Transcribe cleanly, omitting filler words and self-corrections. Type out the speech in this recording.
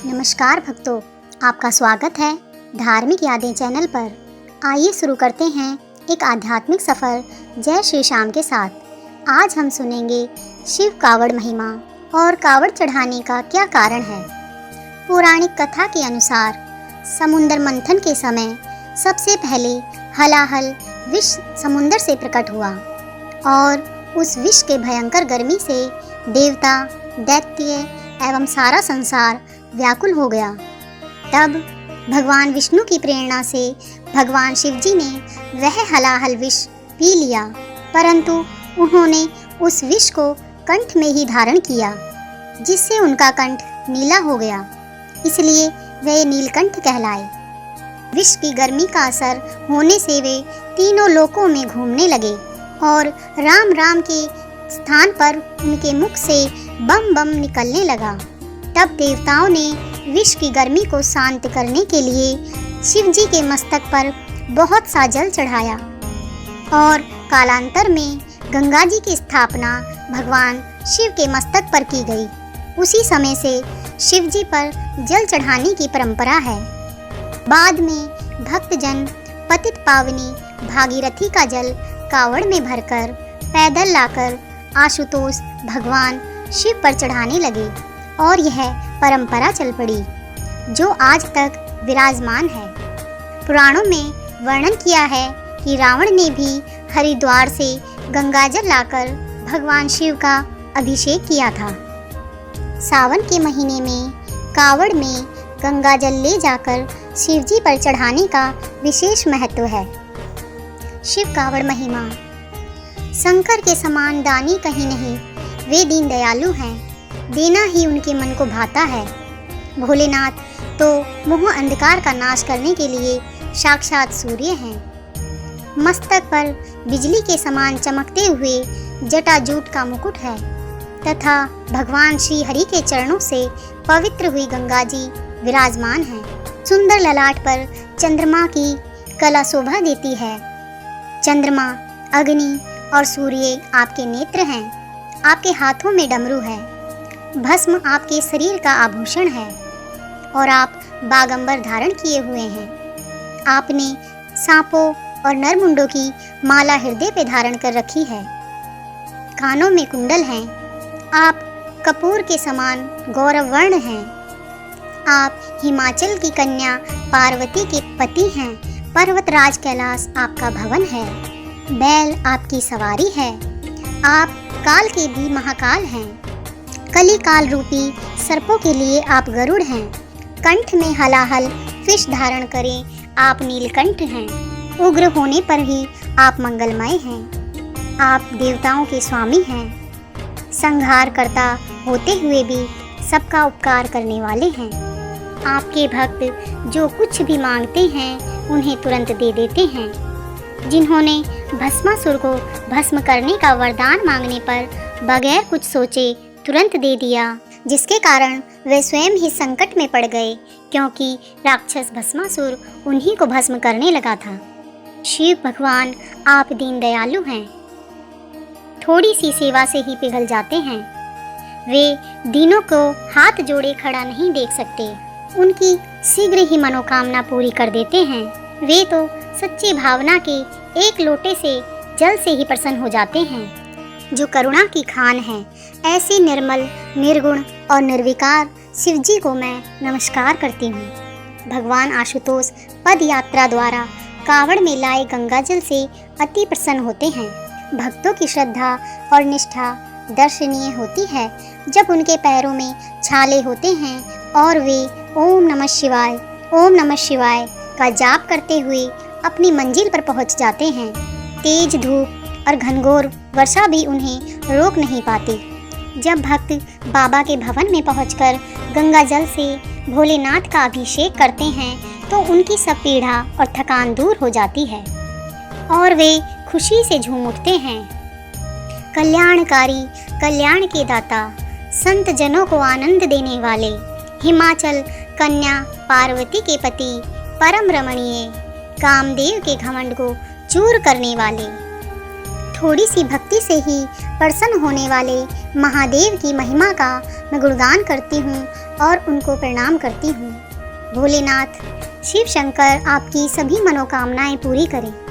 नमस्कार भक्तों, आपका स्वागत है धार्मिक यादें चैनल पर। आइए शुरू करते हैं एक आध्यात्मिक सफ़र जय श्री श्याम के साथ। आज हम सुनेंगे शिव कावड़ महिमा और कावड़ चढ़ाने का क्या कारण है। पौराणिक कथा के अनुसार समुद्र मंथन के समय सबसे पहले हलाहल विष समुद्र से प्रकट हुआ और उस विष के भयंकर गर्मी से देवता, दैत्य एवं सारा संसार व्याकुल हो गया। तब भगवान विष्णु की प्रेरणा से भगवान शिव जी ने वह हलाहल विष पी लिया, परंतु उन्होंने उस विष को कंठ में ही धारण किया, जिससे उनका कंठ नीला हो गया, इसलिए वे नीलकंठ कहलाए। विष की गर्मी का असर होने से वे तीनों लोकों में घूमने लगे और राम राम के स्थान पर उनके मुख से बम बम निकलने लगा। तब देवताओं ने विष की गर्मी को शांत करने के लिए शिव जी के मस्तक पर बहुत सा जल चढ़ाया और कालांतर में गंगा जी की स्थापना भगवान शिव के मस्तक पर की गई। उसी समय से शिव जी पर जल चढ़ाने की परंपरा है। बाद में भक्तजन पतित पावनी भागीरथी का जल कावड़ में भरकर पैदल लाकर आशुतोष भगवान शिव पर चढ़ाने लगे और यह परंपरा चल पड़ी, जो आज तक विराजमान है। पुराणों में वर्णन किया है कि रावण ने भी हरिद्वार से गंगाजल लाकर भगवान शिव का अभिषेक किया था। सावन के महीने में कावड़ में गंगाजल ले जाकर शिव जी पर चढ़ाने का विशेष महत्व है। शिव कावड़ महिमा। शंकर के समान दानी कहीं नहीं, वे दीन दयालु हैं, देना ही उनके मन को भाता है। भोलेनाथ तो मोह अंधकार का नाश करने के लिए साक्षात सूर्य हैं। मस्तक पर बिजली के समान चमकते हुए जटाजूट का मुकुट है तथा भगवान श्री हरि के चरणों से पवित्र हुई गंगा जी विराजमान हैं। सुंदर ललाट पर चंद्रमा की कला शोभा देती है। चंद्रमा, अग्नि और सूर्य आपके नेत्र हैं। आपके हाथों में डमरू है। भस्म आपके शरीर का आभूषण है और आप बागंबर धारण किए हुए हैं। आपने सांपों और नरमुंडों की माला हृदय पे धारण कर रखी है। कानों में कुंडल हैं। आप कपूर के समान गौरवर्ण हैं। आप हिमाचल की कन्या पार्वती के पति हैं। पर्वतराज कैलाश आपका भवन है। बैल आपकी सवारी है। आप काल के भी महाकाल हैं। कली काल रूपी सर्पों के लिए आप गरुड़ हैं। कंठ में हलाहल विष धारण करें आप नीलकंठ हैं। उग्र होने पर ही आप मंगलमय हैं। आप देवताओं के स्वामी हैं। संहार करता होते हुए भी सबका उपकार करने वाले हैं। आपके भक्त जो कुछ भी मांगते हैं उन्हें तुरंत दे देते हैं। जिन्होंने भस्मासुर को भस्म करने का वरदान मांगने पर बगैर कुछ सोचे तुरंत दे दिया, जिसके कारण वे स्वयं ही संकट में पड़ गए, क्योंकि राक्षस भस्मासुर उन्हीं को भस्म करने लगा था। शिव भगवान आप दीन दयालु हैं। थोड़ी सी सेवा से ही पिघल जाते हैं। वे दीनों को हाथ जोड़े खड़ा नहीं देख सकते। उनकी शीघ्र ही मनोकामना पूरी कर देते हैं। वे तो सच्ची भावना के एक लोटे से जल से ही प्रसन्न हो जाते हैं, जो करुणा की खान है। ऐसे निर्मल, निर्गुण और निर्विकार शिव जी को मैं नमस्कार करती हूँ। भगवान आशुतोष पद यात्रा द्वारा कावड़ में लाए गंगाजल से अति प्रसन्न होते हैं। भक्तों की श्रद्धा और निष्ठा दर्शनीय होती है जब उनके पैरों में छाले होते हैं और वे ओम नमः शिवाय, ओम नमः शिवाय का जाप करते हुए अपनी मंजिल पर पहुँच जाते हैं। तेज धूप और घनघोर वर्षा भी उन्हें रोक नहीं पाती। जब भक्त बाबा के भवन में पहुंचकर गंगा जल से भोलेनाथ का अभिषेक करते हैं तो उनकी सब पीड़ा और थकान दूर हो जाती है और वे खुशी से झूम उठते हैं। कल्याणकारी, कल्याण के दाता, संत जनों को आनंद देने वाले, हिमाचल कन्या पार्वती के पति, परम रमणीय, कामदेव के घमंड को चूर करने वाले, थोड़ी सी भक्ति से ही प्रसन्न होने वाले महादेव की महिमा का मैं गुणगान करती हूँ और उनको प्रणाम करती हूँ। भोलेनाथ, शिव शंकर आपकी सभी मनोकामनाएं पूरी करें।